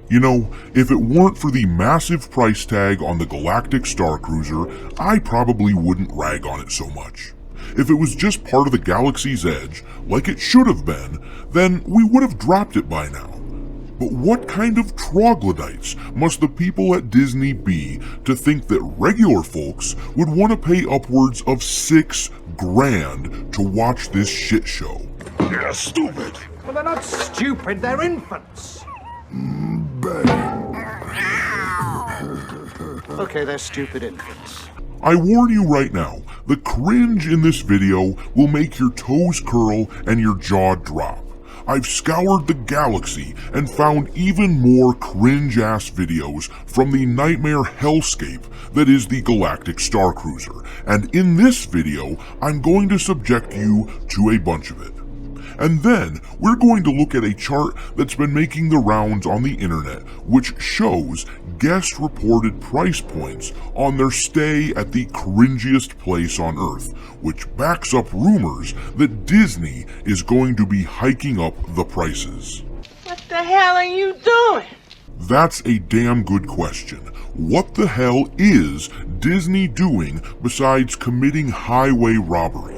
You know, if it weren't for the massive price tag on the Galactic Starcruiser, I probably wouldn't rag on it so much. If it was just part of the galaxy's edge, like it should have been, then we would have dropped it by now. But what kind of troglodytes must the people at Disney be to think that regular folks would want to pay upwards of $6 grand to watch this shit show? You're stupid! Well, they're not stupid, they're infants. Okay, they're stupid infants. I warn you right now, the cringe in this video will make your toes curl and your jaw drop. I've scoured the galaxy and found even more cringe-ass videos from the nightmare hellscape that is the Galactic Starcruiser, and in this video, I'm going to subject you to a bunch of it. And then, we're going to look at a chart that's been making the rounds on the internet, which shows guest-reported price points on their stay at the cringiest place on Earth, which backs up rumors that Disney is going to be hiking up the prices. What the hell are you doing? That's a damn good question. What the hell is Disney doing besides committing highway robbery?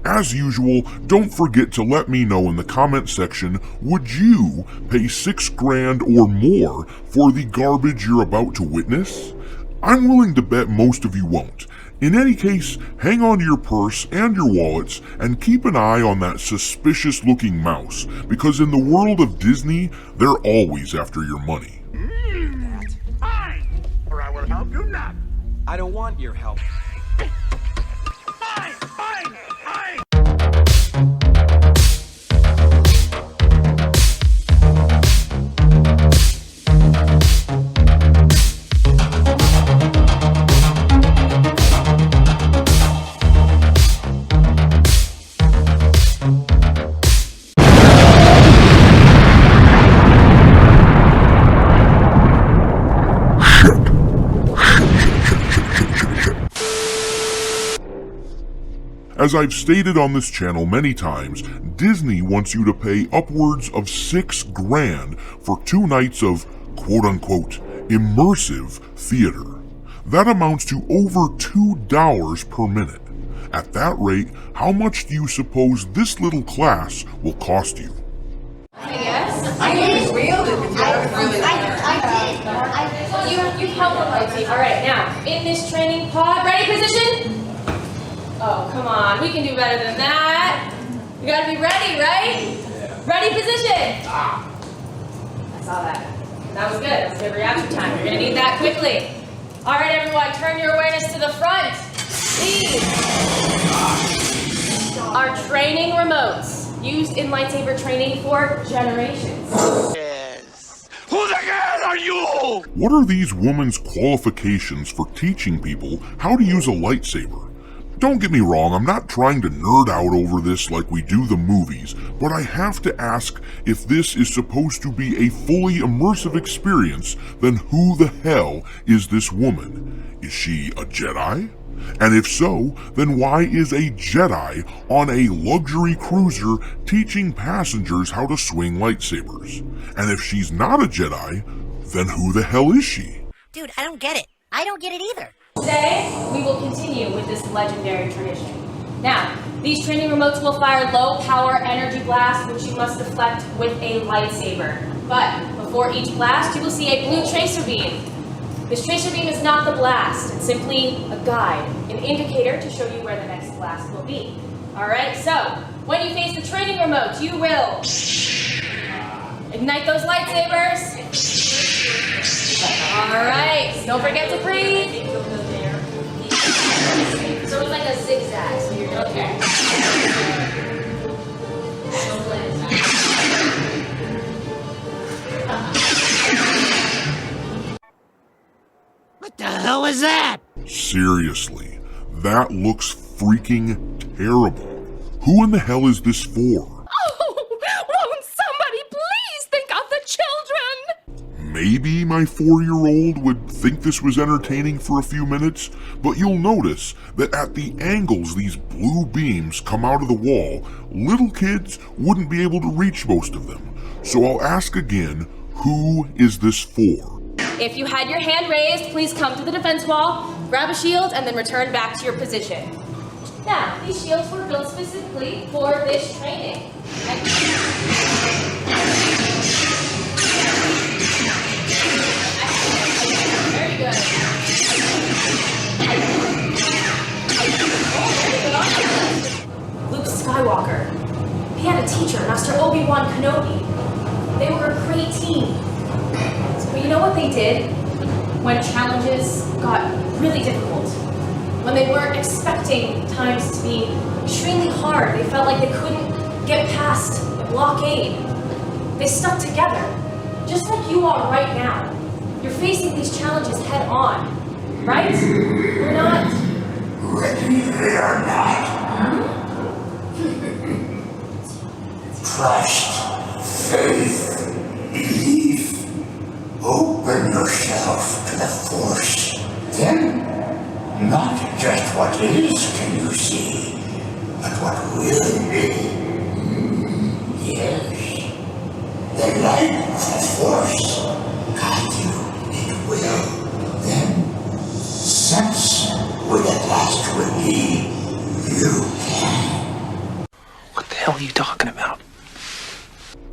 As usual, don't forget to let me know in the comment section, would you pay $6 grand or more for the garbage you're about to witness? I'm willing to bet most of you won't. In any case, hang on to your purse and your wallets and keep an eye on that suspicious looking mouse, because in the world of Disney, they're always after your money. That's fine, or I will help you not. I don't want your help. Fine, fine, fine. As I've stated on this channel many times, Disney wants you to pay upwards of $6 grand for 2 nights of quote-unquote immersive theater. That amounts to over $2 per minute. At that rate, how much do you suppose this little class will cost you? Yes. I think it's real. You help her, Lexi. All right, now, in this training pod, ready position? Oh, come on, we can do better than that. You gotta be ready, right? Yeah. Ready position. I saw that. That was good. That was good reaction time. You're gonna need that quickly. All right, everyone, turn your awareness to the front. These are training remotes used in lightsaber training for generations. Yes. Who the hell are you? What are these women's qualifications for teaching people how to use a lightsaber? Don't get me wrong, I'm not trying to nerd out over this like we do the movies, but I have to ask, if this is supposed to be a fully immersive experience, then who the hell is this woman? Is she a Jedi? And if so, then why is a Jedi on a luxury cruiser teaching passengers how to swing lightsabers? And if she's not a Jedi, then who the hell is she? Dude, I don't get it. I don't get it either. Today, we will continue with this legendary tradition. Now, these training remotes will fire low-power energy blasts, which you must deflect with a lightsaber. But before each blast, you will see a blue tracer beam. This tracer beam is not the blast. It's simply a guide, an indicator to show you where the next blast will be. All right, so when you face the training remote, you will ignite those lightsabers. All right, don't forget to breathe. So it's like a zigzag, so you're okay. What the hell was that? Seriously, that looks freaking terrible. Who in the hell is this for? Oh, won't somebody please think of the children? Maybe my 4-year-old would think this was entertaining for a few minutes, but you'll notice that at the angles these blue beams come out of the wall, little kids wouldn't be able to reach most of them. So I'll ask again, who is this for? If you had your hand raised, please come to the defense wall, grab a shield, and then return back to your position. Now, these shields were built specifically for this training. Very good. Luke Skywalker. He had a teacher, Master Obi-Wan Kenobi. They were a great team. But you know what they did when challenges got really difficult? When they weren't expecting times to be extremely hard, they felt like they couldn't get past the blockade. They stuck together, just like you are right now. You're facing these challenges head on, right? We're not... Ready or not. Trust, faith, belief. Open yourself to the Force. Then, not just what is can you see, but what will be. Yes. The light of the Force guide you, it will. Then, sense what at last will be. You can. What the hell are you talking about?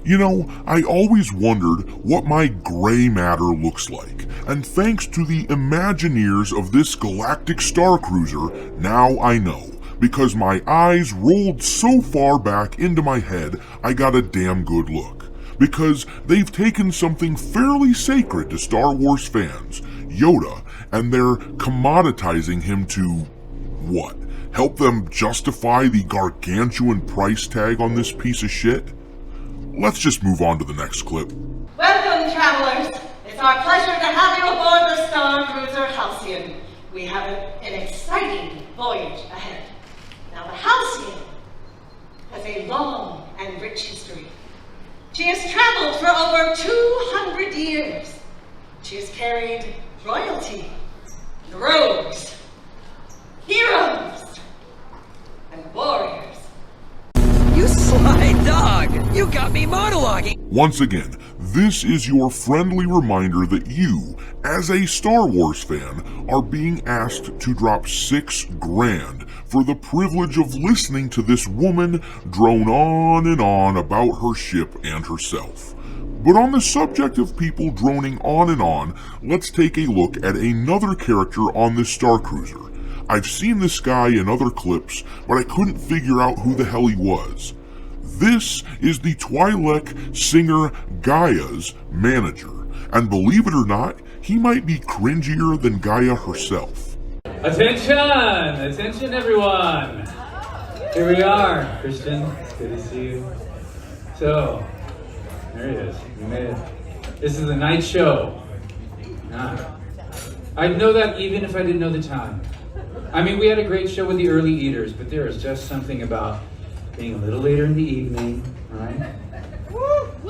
You know, I always wondered what my gray matter looks like, and thanks to the Imagineers of this Galactic Starcruiser, now I know, because my eyes rolled so far back into my head I got a damn good look. Because they've taken something fairly sacred to Star Wars fans, Yoda, and they're commoditizing him to, what? Help them justify the gargantuan price tag on this piece of shit? Let's just move on to the next clip. Welcome, travelers. It's our pleasure to have you aboard the Star Cruiser Halcyon. We have an exciting voyage ahead. Now, the Halcyon has a long and rich history. She has traveled for over 200 years. She has carried royalty, rogues, heroes, and warriors. You sly dog! You got me monologuing! Once again, this is your friendly reminder that you, as a Star Wars fan, are being asked to drop $6,000 for the privilege of listening to this woman drone on and on about her ship and herself. But on the subject of people droning on and on, let's take a look at another character on this Starcruiser. I've seen this guy in other clips, but I couldn't figure out who the hell he was. This is the Twi'lek singer Gaia's manager, and believe it or not, he might be cringier than Gaia herself. Attention! Attention, everyone! Here we are, Christian. It's good to see you. So, there he is. We made it. This is the night show. I'd know that even if I didn't know the time. I mean, we had a great show with the early eaters, but there is just something about being a little later in the evening, right?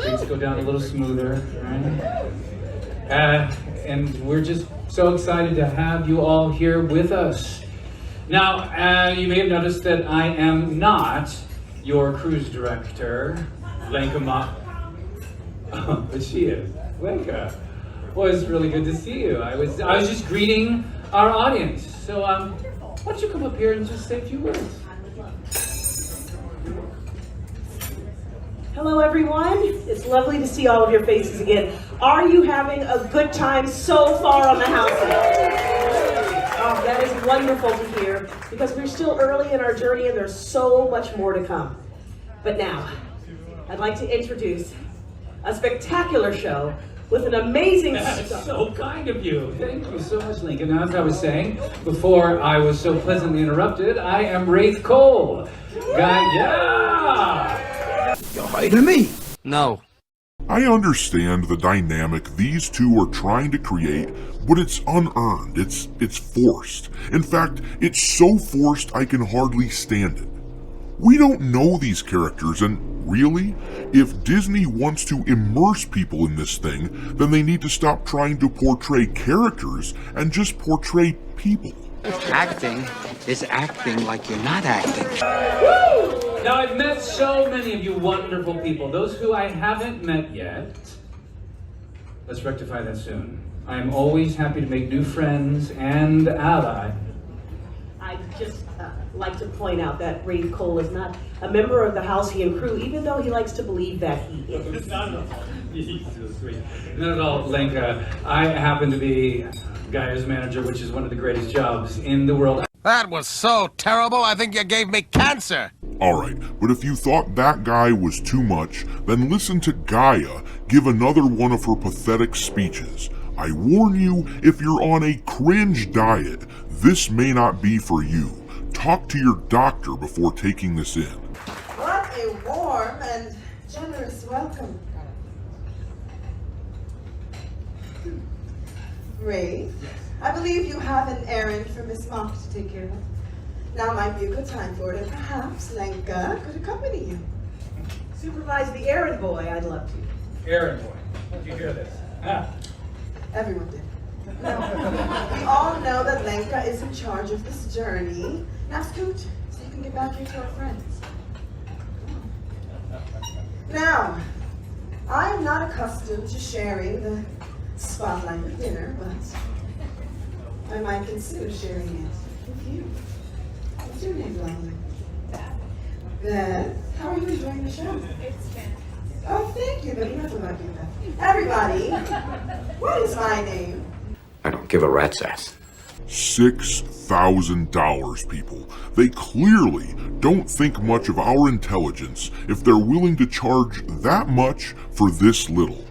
Things go down a little smoother, right? And we're just so excited to have you all here with us. Now, you may have noticed that I am not your cruise director, Lenka. Oh, but she is. Lenka. Well, it's really good to see you. I was just greeting our audience. So, why don't you come up here and just say a few words? Hello, everyone. It's lovely to see all of your faces again. Are you having a good time so far on the house? Oh, that is wonderful to hear, because we're still early in our journey and there's so much more to come. But now, I'd like to introduce a spectacular show with an amazing... That's so kind of you. Thank you so much, Lincoln. Now, as I was saying before I was so pleasantly interrupted, I am Wraith Cole. Yeah! You're hiding me? No. I understand the dynamic these two are trying to create, but it's unearned, it's forced. In fact, it's so forced I can hardly stand it. We don't know these characters, and really, if Disney wants to immerse people in this thing, then they need to stop trying to portray characters and just portray people. Acting is acting like you're not acting. Woo! Now, I've met so many of you wonderful people. Those who I haven't met yet, let's rectify that soon. I am always happy to make new friends and allies. I'd just like to point out that Rafe Cole is not a member of the Halcyon crew, even though he likes to believe that he is. No. Jesus, sweet. Not at all, Lenka. I happen to be Gaia's manager, which is one of the greatest jobs in the world. That was so terrible, I think you gave me cancer. Alright, but if you thought that guy was too much, then listen to Gaia give another one of her pathetic speeches. I warn you, if you're on a cringe diet, this may not be for you. Talk to your doctor before taking this in. What a warm and generous welcome. Ray, I believe you have an errand for Miss Mock to take care of. Now might be a good time for it, and perhaps Lenka could accompany you. Supervise the errand boy, I'd love to. Errand boy, did you hear this? Everyone did. Now, we all know that Lenka is in charge of this journey. Now scoot, so you can get back here to our friends. Now, I'm not accustomed to sharing the spotlight at dinner, but I might consider sharing it with you. What's your name, darling? Beth. How are you enjoying the show? It's fantastic. Oh, thank you, but you have to like it, Beth. Everybody, what is my name? I don't give a rat's ass. $6,000, people. They clearly don't think much of our intelligence if they're willing to charge that much for this little.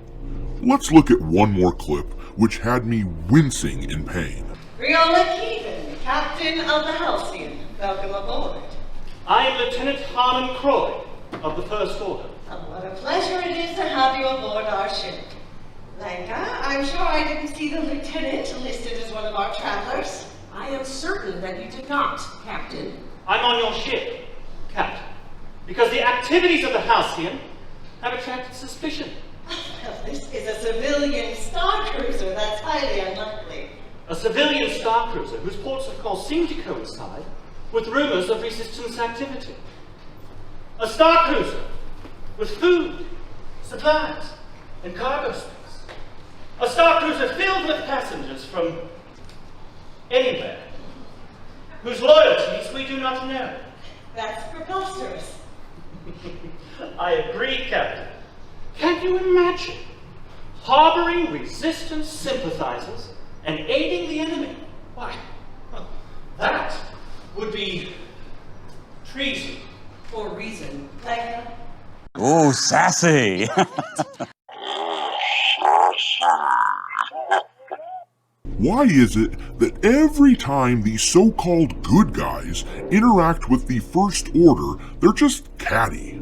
Let's look at one more clip, which had me wincing in pain. Riola Keevan, Captain of the Halcyon. Welcome aboard. I am Lieutenant Harmon Croy of the First Order. Oh, what a pleasure it is to have you aboard our ship. Lenka, I'm sure I didn't see the lieutenant listed as one of our travelers. I am certain that you did not, Captain. I'm on your ship, Captain, because the activities of the Halcyon have attracted suspicion. Well, this is a civilian starcruiser. That's highly unlikely. A civilian starcruiser whose ports of call seem to coincide with rumors of resistance activity. A starcruiser with food, supplies, and cargo space. A starcruiser filled with passengers from anywhere, whose loyalties we do not know. That's preposterous. I agree, Captain. Can you imagine harboring resistance sympathizers and aiding the enemy? Why, that would be treason. For reason. Lenka? Ooh, sassy. Why is it that every time these so-called good guys interact with the First Order, they're just catty?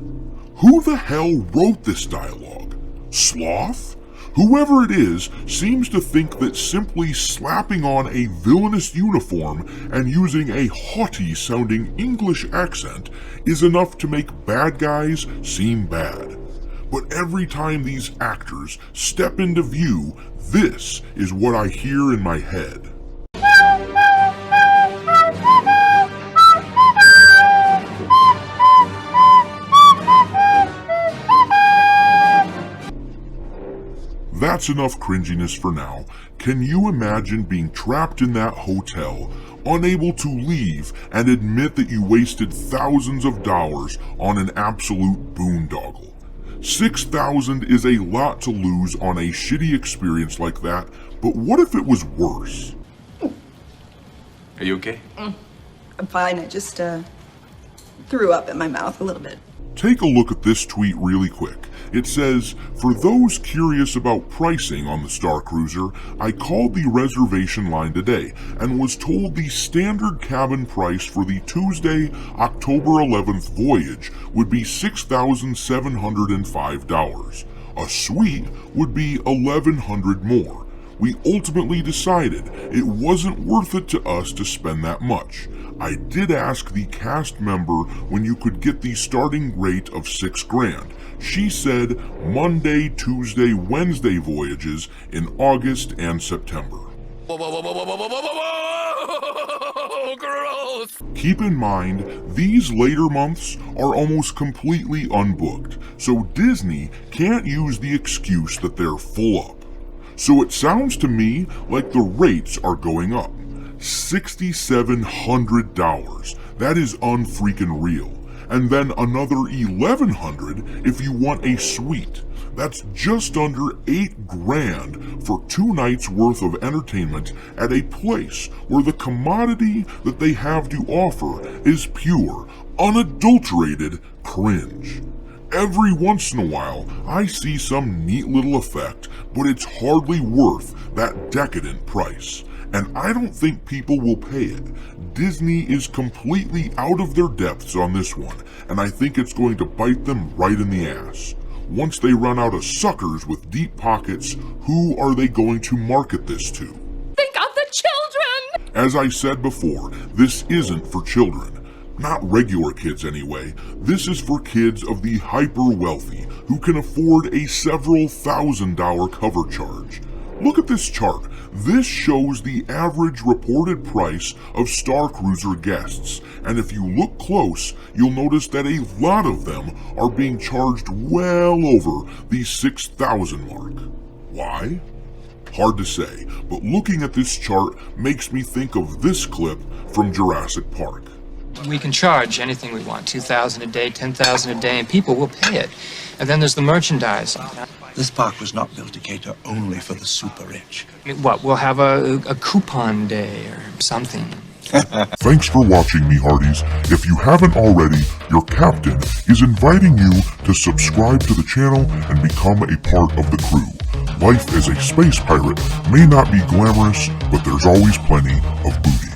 Who the hell wrote this dialogue? Sloth? Whoever it is seems to think that simply slapping on a villainous uniform and using a haughty-sounding English accent is enough to make bad guys seem bad. But every time these actors step into view, this is what I hear in my head. That's enough cringiness for now. Can you imagine being trapped in that hotel, unable to leave, and admit that you wasted thousands of dollars on an absolute boondoggle? $6,000 is a lot to lose on a shitty experience like that, but what if it was worse? Are you okay? I'm fine. I just threw up in my mouth a little bit. Take a look at this tweet really quick. It says, "For those curious about pricing on the Starcruiser, I called the reservation line today and was told the standard cabin price for the Tuesday, October 11th voyage would be $6,705. A suite would be $1,100 more. We ultimately decided it wasn't worth it to us to spend that much. I did ask the cast member when you could get the starting rate of $6,000. She said Monday, Tuesday, Wednesday voyages in August and September." Whoa, whoa, whoa, whoa, whoa, whoa, whoa, whoa, whoa! Gross! Keep in mind, these later months are almost completely unbooked, so Disney can't use the excuse that they're full up. So it sounds to me like the rates are going up. $6,700. That is unfreaking real. And then another $1,100 if you want a suite. That's just under $8,000 for 2 nights worth of entertainment at a place where the commodity that they have to offer is pure, unadulterated cringe. Every once in a while, I see some neat little effect, but it's hardly worth that decadent price. And I don't think people will pay it. Disney is completely out of their depths on this one, and I think it's going to bite them right in the ass. Once they run out of suckers with deep pockets, who are they going to market this to? Think of the children! As I said before, this isn't for children. Not regular kids anyway. This is for kids of the hyper-wealthy who can afford a several $1,000 cover charge. Look at this chart. This shows the average reported price of Starcruiser guests, and if you look close, you'll notice that a lot of them are being charged well over the $6,000 mark. Why? Hard to say, but looking at this chart makes me think of this clip from Jurassic Park. We can charge anything we want, $2,000 a day, $10,000 a day, and people will pay it. And then there's the merchandising. This park was not built to cater only for the super rich. I mean, what, we'll have a coupon day or something. Thanks for watching, me hearties. If you haven't already, your captain is inviting you to subscribe to the channel and become a part of the crew. Life as a space pirate may not be glamorous, but there's always plenty of booty.